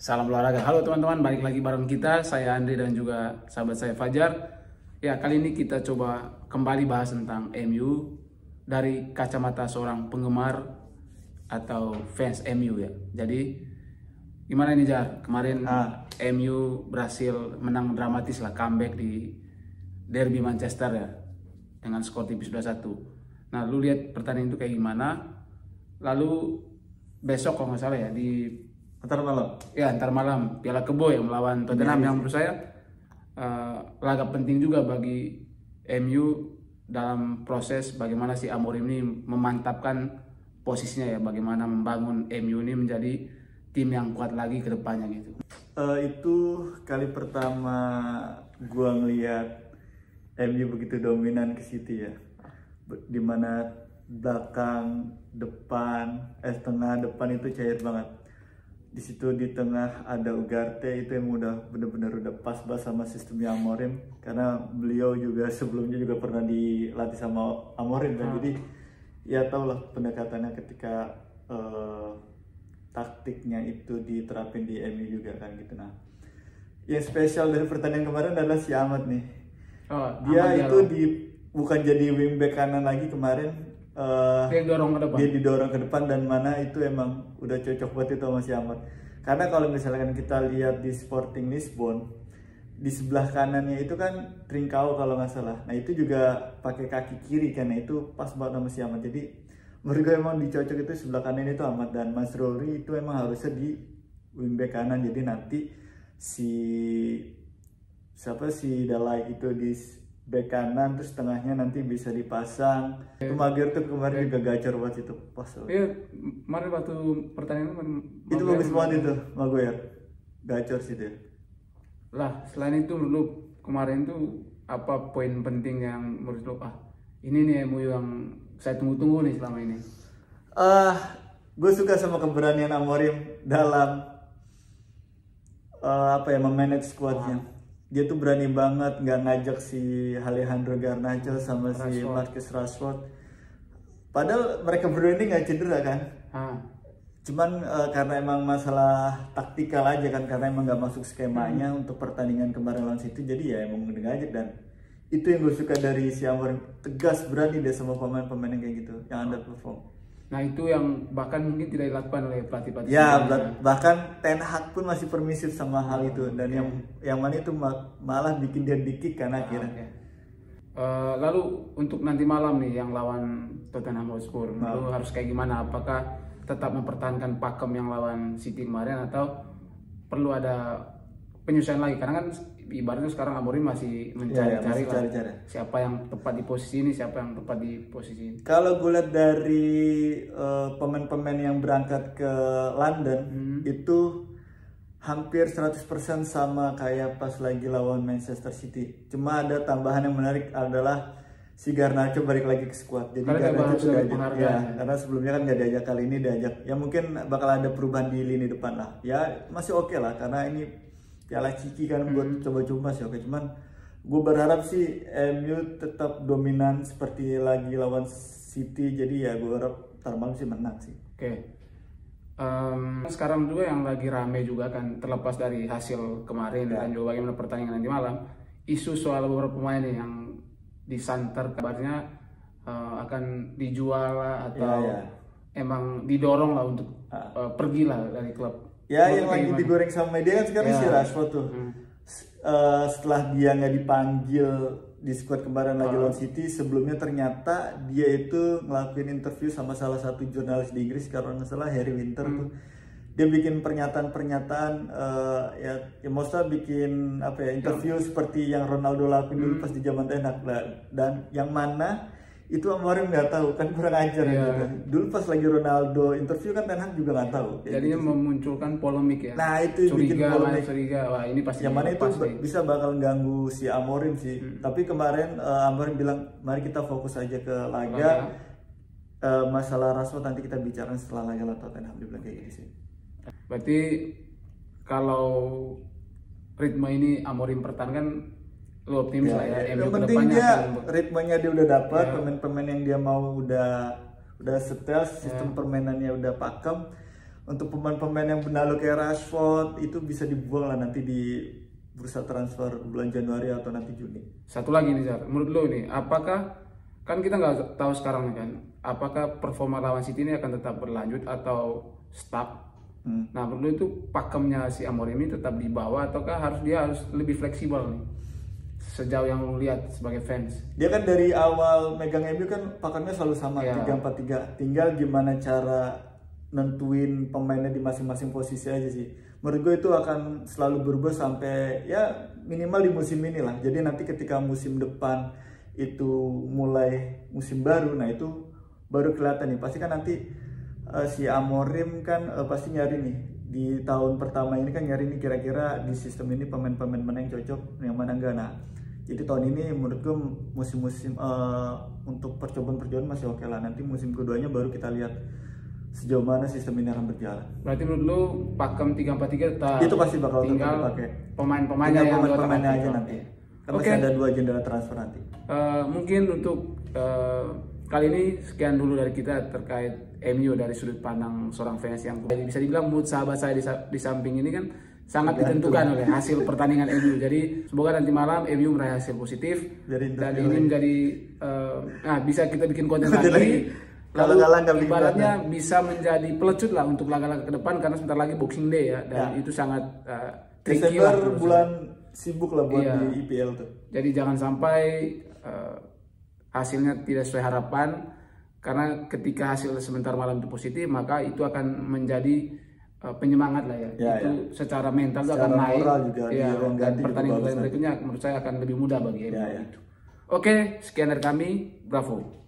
Salam olahraga. Halo teman-teman, balik lagi bareng kita. Saya Andri dan juga sahabat saya Fajar. Ya, kali ini kita coba kembali bahas tentang MU dari kacamata seorang penggemar atau fans MU ya. Jadi gimana nih Jar? Kemarin MU berhasil menang dramatis lah, comeback di Derby Manchester ya dengan skor tipis 2-1. Nah, lu lihat pertandingan itu kayak gimana? Lalu besok kalau nggak salah ya di antar malam Piala Kebo yang melawan Tottenham yang menurut saya laga penting juga bagi MU dalam proses bagaimana si Amorim ini memantapkan posisinya ya, bagaimana membangun MU ini menjadi tim yang kuat lagi ke depannya gitu. Itu kali pertama gua ngelihat MU begitu dominan ke City ya, dimana belakang, depan, tengah, depan itu cair banget. Di situ di tengah ada Ugarte, itu yang udah bener-bener udah pas banget sama sistemnya Amorim, karena beliau juga sebelumnya juga pernah dilatih sama Amorim kan. Jadi ya tau lah pendekatannya ketika taktiknya itu diterapin di MU juga kan gitu. Nah, yang spesial dari pertandingan kemarin adalah si Ahmad nih. Dia itu bukan jadi wingback kanan lagi kemarin. Dia dorong ke depan. Dia didorong ke depan, dan mana itu emang udah cocok buat itu sama si Ahmad. Karena kalau misalkan kita lihat di Sporting Lisbon, di sebelah kanannya itu kan Trincao kalau nggak salah. Nah itu juga pakai kaki kiri kan, nah itu pas banget sama si Ahmad. Jadi menurut gue emang dicocok itu sebelah kanan itu Ahmad, dan Mas Rory itu emang harusnya di wingback kanan. Jadi nanti si Dalai itu di back kanan, terus tengahnya nanti bisa dipasang. Itu Maguire tuh kemarin juga gacor buat itu pas. Iya, kemarin waktu pertandingan itu bagus banget itu Maguire, gacor sih dia. Lah, selain itu lu kemarin tuh apa poin penting yang menurut lu ini nih MU yang saya tunggu-tunggu nih selama ini? Gue suka sama keberanian Amorim dalam memanage squadnya. Dia tuh berani banget, nggak ngajak si Alejandro Garnacho sama si Marcus Rashford. Padahal mereka berdua ini nggak cedera kan. Cuman karena emang masalah taktikal aja kan, karena emang nggak masuk skemanya untuk pertandingan kemarin lawan City. Jadi ya emang nggak ngajak, dan itu yang gue suka dari si Amorim, tegas berani dia sama pemain-pemain yang kayak gitu, yang underperform. Nah itu yang bahkan mungkin tidak dilakukan oleh pelatih-pelatih. Ya, bahkan Ten Hag pun masih permisif sama hal itu, dan yang mana itu malah bikin dia dikik kan akhirnya. Lalu untuk nanti malam nih yang lawan Tottenham Hotspur, lu harus kayak gimana? Apakah tetap mempertahankan pakem yang lawan City kemarin, atau perlu ada penyesuaian lagi? Karena kan ibaratnya sekarang Amorim masih mencari-cari siapa yang tepat di posisi ini, siapa yang tepat di posisi ini. Kalau gue lihat dari pemain-pemain yang berangkat ke London itu hampir 100% sama kayak pas lagi lawan Manchester City. Cuma ada tambahan yang menarik adalah si Garnacho balik lagi ke squad. Jadi Garnacho sudah diajak, karena sebelumnya kan nggak diajak, kali ini diajak. Ya mungkin bakal ada perubahan di lini depan lah. Ya masih oke lah, karena ini Piala Ciki kan buat coba-coba sih oke. Cuman gue berharap sih MU tetap dominan seperti lagi lawan City. Jadi ya gue harap ntar malam sih menang sih. Sekarang juga yang lagi rame juga kan, terlepas dari hasil kemarin dan juga bagaimana pertandingan nanti malam, isu soal beberapa pemain yang disanter kabarnya akan dijual lah, atau emang didorong lah untuk pergi lah dari klub. Ya, yang lagi digoreng sama media kan sekarang si Rashford tuh. Setelah dia nggak dipanggil di squad kemarin lagi lawan City, sebelumnya ternyata dia itu ngelakuin interview sama salah satu jurnalis di Inggris, kalau nggak salah Harry Winter tuh. Dia bikin pernyataan-pernyataan ya maksudnya bikin interview seperti yang Ronaldo lakuin dulu pas di zaman Ten Hag, dan yang mana itu Amorim nggak tahu kan, kurang ajar gitu. Dulu pas lagi Ronaldo interview kan Ten Hag juga nggak tahu. Jadinya gitu, memunculkan polemik ya. Nah itu bikin polemik. Wah ini pasti. Yang mana itu bisa bakal ganggu si Amorim sih. Tapi kemarin Amorim bilang mari kita fokus aja ke laga. Masalah Rashford nanti kita bicara setelah laga lawan Tottenham, dia bilang kayak gitu sih. Berarti kalau ritme ini Amorim pertahankan, lu optimis lah ya. Yang penting dia ritmenya dia udah dapat, pemain-pemain yang dia mau udah setel, sistem permainannya udah pakem. untuk pemain-pemain yang benalu kayak Rashford itu bisa dibuang lah nanti di bursa transfer bulan Januari atau nanti Juni. Satu lagi nih Zar, menurut lo nih, apakah kan kita nggak tahu sekarang nih kan, apakah performa lawan City ini akan tetap berlanjut atau stuck? Nah, menurut lo itu pakemnya si Amorim ini tetap di bawah ataukah dia harus lebih fleksibel nih? Sejauh yang lu lihat sebagai fans. Dia kan dari awal megang MU kan pakemnya selalu sama, 3-4-3. Tinggal gimana cara nentuin pemainnya di masing-masing posisi aja sih. Menurut gue itu akan selalu berubah sampai ya minimal di musim ini lah. Jadi nanti ketika musim depan itu mulai musim baru, nah itu baru kelihatan nih. Pasti kan nanti si Amorim kan pasti nyari nih di tahun pertama ini kan nyari nih kira-kira di sistem ini pemain-pemain mana yang cocok, yang mana enggak. Nah, jadi tahun ini menurut gue musim-musim untuk percobaan masih oke lah. Nanti musim keduanya baru kita lihat sejauh mana sistem ini akan berjalan. Berarti menurut lu pakem 3-4-3 tetap itu pasti bakal tinggal dipakai. Pemain-pemainnya yang pemain-pemainnya aja nanti. Kan masih ada 2 jendela transfer nanti. Mungkin untuk kali ini sekian dulu dari kita terkait MU dari sudut pandang seorang fans yang bisa dibilang mood sahabat saya di samping ini kan sangat ditentukan oleh hasil pertandingan MU. Jadi semoga nanti malam MU meraih hasil positif dan ini menjadi bisa kita bikin konten lagi. Lalu ibaratnya bisa menjadi pelecut lah untuk laga-laga ke depan karena sebentar lagi Boxing Day ya dan itu sangat tricky lah. Desember bulan sibuk lah buat di IPL tuh. Jadi jangan sampai hasilnya tidak sesuai harapan karena ketika hasil sebentar malam itu positif maka itu akan menjadi penyemangat lah ya. Itu secara mental itu akan naik juga dan pertandingan berikutnya menurut saya akan lebih mudah bagi MU itu. Oke, sekian dari kami, bravo.